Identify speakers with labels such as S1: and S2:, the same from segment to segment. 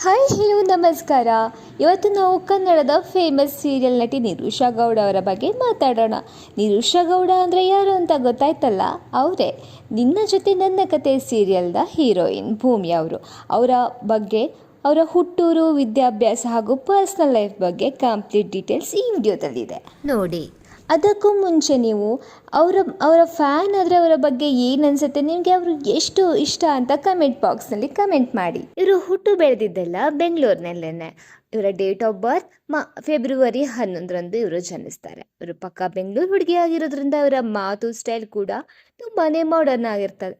S1: Hi hello ನಮಸ್ಕಾರ. ಇವತ್ತು ನಾವು ಕನ್ನಡದ ಫೇಮಸ್ ಸೀರಿಯಲ್ ನಟಿ ನಿರೂಷಾ ಗೌಡ ಅವರ ಬಗ್ಗೆ ಮಾತಾಡೋಣ. ನಿರೂಷಾ ಗೌಡ ಅಂದರೆ ಯಾರು ಅಂತ ಗೊತ್ತಾಯ್ತಲ್ಲ, ಅವರೇ ನಿನ್ನ ಜೊತೆ ನನ್ನ ಕತೆ ಸೀರಿಯಲ್ದ ಹೀರೋಯಿನ್ ಭೂಮಿ ಅವರು. ಅವರ ಬಗ್ಗೆ, ಅವರ ಹುಟ್ಟೂರು, ವಿದ್ಯಾಭ್ಯಾಸ ಹಾಗೂ ಪರ್ಸ್ನಲ್ ಲೈಫ್ ಬಗ್ಗೆ ಕಂಪ್ಲೀಟ್ ಡೀಟೇಲ್ಸ್ ಈ ವಿಡಿಯೋದಲ್ಲಿದೆ ನೋಡಿ. ಅದಕ್ಕೂ ಮುಂಚೆ ನೀವು ಅವರ ಫ್ಯಾನ್ ಆದರೆ ಅವರ ಬಗ್ಗೆ ಏನು ಅನಿಸುತ್ತೆ, ನಿಮಗೆ ಅವರು ಎಷ್ಟು ಇಷ್ಟ ಅಂತ ಕಮೆಂಟ್ ಬಾಕ್ಸ್ನಲ್ಲಿ ಕಮೆಂಟ್ ಮಾಡಿ. ಇವರು ಹುಟ್ಟು ಬೆಳೆದಿದ್ದೆಲ್ಲ ಬೆಂಗಳೂರಿನಲ್ಲೇ. ಇವರ ಡೇಟ್ ಆಫ್ ಬರ್ತ್ ಫೆಬ್ರವರಿ 11ರಂದು ಇವರು ಜನಿಸ್ತಾರೆ. ಇವರು ಪಕ್ಕ ಬೆಂಗಳೂರು ಹುಡುಗಿ ಆಗಿರೋದ್ರಿಂದ ಇವರ ಮಾತು ಸ್ಟೈಲ್ ಕೂಡ ತುಂಬಾ ಮಾಡರ್ನ್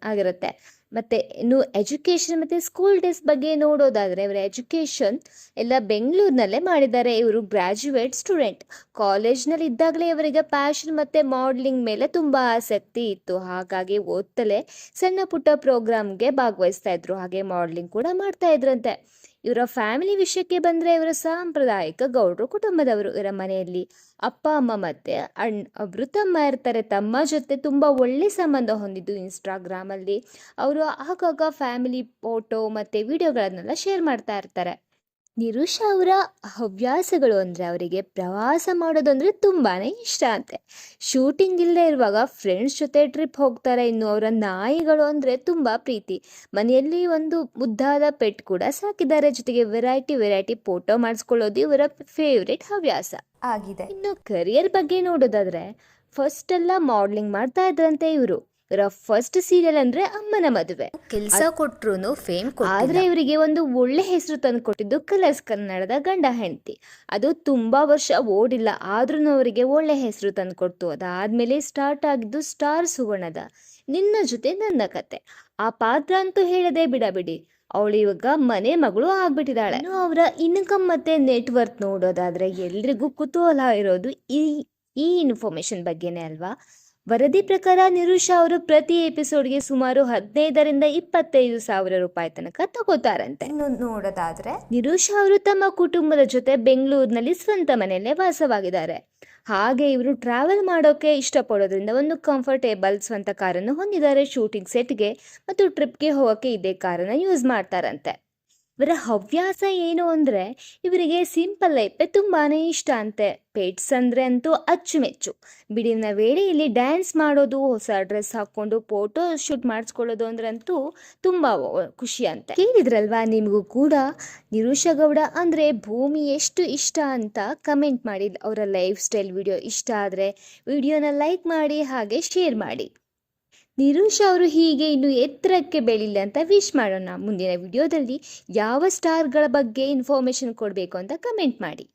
S1: ಆಗಿರುತ್ತೆ. ಮತ್ತು ಇನ್ನು ಎಜುಕೇಷನ್ ಮತ್ತು ಸ್ಕೂಲ್ ಡೇಸ್ ಬಗ್ಗೆ ನೋಡೋದಾದರೆ, ಇವರ ಎಜುಕೇಷನ್ ಎಲ್ಲ ಬೆಂಗಳೂರಿನಲ್ಲೇ ಮಾಡಿದ್ದಾರೆ. ಇವರು ಗ್ರ್ಯಾಜುಯೇಟ್ ಸ್ಟೂಡೆಂಟ್. ಕಾಲೇಜ್ನಲ್ಲಿ ಇದ್ದಾಗಲೇ ಇವರಿಗೆ ಪ್ಯಾಷನ್ ಮತ್ತು ಮಾಡಲಿಂಗ್ ಮೇಲೆ ತುಂಬ ಆಸಕ್ತಿ ಇತ್ತು. ಹಾಗಾಗಿ ಓದ್ತಲೇ ಸಣ್ಣ ಪುಟ್ಟ ಪ್ರೋಗ್ರಾಮ್ಗೆ ಭಾಗವಹಿಸ್ತಾ ಇದ್ರು, ಹಾಗೆ ಮಾಡಲಿಂಗ್ ಕೂಡ ಮಾಡ್ತಾ ಇದ್ರಂತೆ. ಇವರ ಫ್ಯಾಮಿಲಿ ವಿಷಯಕ್ಕೆ ಬಂದರೆ, ಇವರ ಸಾಂಪ್ರದಾಯಿಕ ಗೌಡ್ರು ಕುಟುಂಬದವರು. ಇವರ ಮನೆಯಲ್ಲಿ ಅಪ್ಪ ಅಮ್ಮ ಮತ್ತು ಒಬ್ಬರು ತಮ್ಮ ಇರ್ತಾರೆ. ತಮ್ಮ ಜೊತೆ ತುಂಬ ಒಳ್ಳೆ ಸಂಬಂಧ ಹೊಂದಿದ್ದು. ಇನ್ಸ್ಟಾಗ್ರಾಮಲ್ಲಿ ಅವರು ಆಗಾಗ ಫ್ಯಾಮಿಲಿ ಫೋಟೋ ಮತ್ತು ವಿಡಿಯೋಗಳನ್ನೆಲ್ಲ ಶೇರ್ ಮಾಡ್ತಾ ಇರ್ತಾರೆ. ನಿರೂಷಾ ಅವರ ಹವ್ಯಾಸಗಳು ಅಂದರೆ, ಅವರಿಗೆ ಪ್ರವಾಸ ಮಾಡೋದಂದರೆ ತುಂಬಾ ಇಷ್ಟ ಅಂತೆ. ಶೂಟಿಂಗ್ ಇಲ್ಲದೆ ಇರುವಾಗ ಫ್ರೆಂಡ್ಸ್ ಜೊತೆ ಟ್ರಿಪ್ ಹೋಗ್ತಾರೆ. ಇನ್ನು ಅವರ ನಾಯಿಗಳು ಅಂದರೆ ತುಂಬ ಪ್ರೀತಿ. ಮನೆಯಲ್ಲಿ ಒಂದು ಮುದ್ದಾದ ಪೆಟ್ ಕೂಡ ಸಾಕಿದ್ದಾರೆ. ಜೊತೆಗೆ ವೆರೈಟಿ ಫೋಟೋ ಮಾಡಿಸ್ಕೊಳ್ಳೋದು ಇವರ ಫೇವ್ರೇಟ್ ಹವ್ಯಾಸ ಆಗಿದೆ. ಇನ್ನು ಕರಿಯರ್ ಬಗ್ಗೆ ನೋಡೋದಾದ್ರೆ, ಫಸ್ಟ್ ಎಲ್ಲ ಮಾಡಲಿಂಗ್ ಮಾಡ್ತಾ ಇದ್ರಂತೆ ಇವರು. ಇವರ ಫಸ್ಟ್ ಸೀರಿಯಲ್ ಅಂದ್ರೆ ಅಮ್ಮನ ಮದುವೆ.
S2: ಕೆಲಸ ಕೊಟ್ರು ಫೇಮ್
S1: ಆದ್ರೆ ಇವರಿಗೆ ಒಂದು ಒಳ್ಳೆ ಹೆಸರು ತಂದು ಕೊಟ್ಟಿದ್ದು ಕಲರ್ಸ್ ಕನ್ನಡದ ಗಂಡ ಹೆಂಡತಿ. ಅದು ತುಂಬಾ ವರ್ಷ ಓಡಿಲ್ಲ, ಆದ್ರೂ ಅವರಿಗೆ ಒಳ್ಳೆ ಹೆಸರು ತಂದು ಕೊಡ್ತು. ಅದಾದ್ಮೇಲೆ ಸ್ಟಾರ್ಟ್ ಆಗಿದ್ದು ಸ್ಟಾರ್ ಸುವರ್ಣದ ನಿನ್ನ ಜೊತೆ ನನ್ನ ಕತೆ. ಆ ಪಾತ್ರ ಅಂತೂ ಹೇಳದೆ ಬಿಡಬಿಡಿ, ಅವಳು ಇವಾಗ ಮನೆ ಮಗಳು ಆಗ್ಬಿಟ್ಟಿದ್ದಾಳೆ. ಅವರ ಇನ್ಕಮ್ ಮತ್ತೆ ನೆಟ್ವರ್ಕ್ ನೋಡೋದಾದ್ರೆ, ಎಲ್ರಿಗೂ ಕುತೂಹಲ ಇರೋದು ಈ ಇನ್ಫಾರ್ಮೇಶನ್ ಬಗ್ಗೆನೇ ಅಲ್ವಾ. ವರದಿ ಪ್ರಕಾರ ನಿರೂಷಾ ಅವರು ಪ್ರತಿ ಎಪಿಸೋಡ್ಗೆ ಸುಮಾರು 15ರಿಂದ 25,000 ರೂಪಾಯಿ ತನಕ ತಗೋತಾರಂತೆ.
S2: ನೋಡೋದಾದ್ರೆ,
S1: ನಿರೂಷಾ ಅವರು ತಮ್ಮ ಕುಟುಂಬದ ಜೊತೆ ಬೆಂಗಳೂರಿನಲ್ಲಿ ಸ್ವಂತ ಮನೆಯಲ್ಲೇ ವಾಸವಾಗಿದ್ದಾರೆ. ಹಾಗೆ ಇವರು ಟ್ರಾವೆಲ್ ಮಾಡೋಕೆ ಇಷ್ಟಪಡೋದ್ರಿಂದ ಒಂದು ಕಂಫರ್ಟೇಬಲ್ ಸ್ವಂತ ಕಾರನ್ನು ಹೊಂದಿದ್ದಾರೆ. ಶೂಟಿಂಗ್ ಸೆಟ್ಗೆ ಮತ್ತು ಟ್ರಿಪ್ಗೆ ಹೋಗೋಕೆ ಇದೇ ಕಾರನ್ನು ಯೂಸ್ ಮಾಡ್ತಾರಂತೆ. ಇವರ ಹವ್ಯಾಸ ಏನು ಅಂದರೆ, ಇವರಿಗೆ ಸಿಂಪಲ್ ಲೈಫೇ ತುಂಬಾ ಇಷ್ಟ ಅಂತೆ. ಪೆಟ್ಸ್ ಅಂದರೆ ಅಂತೂ ಅಚ್ಚುಮೆಚ್ಚು. ಬಿಡಿನ ವೇಳೆಯಲ್ಲಿ ಡ್ಯಾನ್ಸ್ ಮಾಡೋದು, ಹೊಸ ಡ್ರೆಸ್ ಹಾಕ್ಕೊಂಡು ಫೋಟೋ ಶೂಟ್ ಮಾಡಿಸ್ಕೊಳ್ಳೋದು ಅಂದ್ರಂತೂ ತುಂಬ ಖುಷಿ ಅಂತೆ. ಕೇಳಿದ್ರಲ್ವಾ, ನಿಮಗೂ ಕೂಡ ನಿರೂಷಾ ಗೌಡ ಅಂದರೆ ಭೂಮಿ ಎಷ್ಟು ಇಷ್ಟ ಅಂತ ಕಮೆಂಟ್ ಮಾಡಿ. ಅವರ ಲೈಫ್ ಸ್ಟೈಲ್ ವಿಡಿಯೋ ಇಷ್ಟ ಆದರೆ ವಿಡಿಯೋನ ಲೈಕ್ ಮಾಡಿ, ಹಾಗೆ ಶೇರ್ ಮಾಡಿ. ನಿರೂಷಾ ಅವರು ಹೀಗೆ ಇನ್ನು ಎತ್ತರಕ್ಕೆ ಬೆಳೀಲಿ ಅಂತ ವಿಶ್ ಮಾಡೋಣ. ಮುಂದಿನ ವಿಡಿಯೋದಲ್ಲಿ ಯಾವ ಸ್ಟಾರ್ಗಳ ಬಗ್ಗೆ ಇನ್ಫಾರ್ಮೇಷನ್ ಕೊಡಬೇಕು ಅಂತ ಕಮೆಂಟ್ ಮಾಡಿ.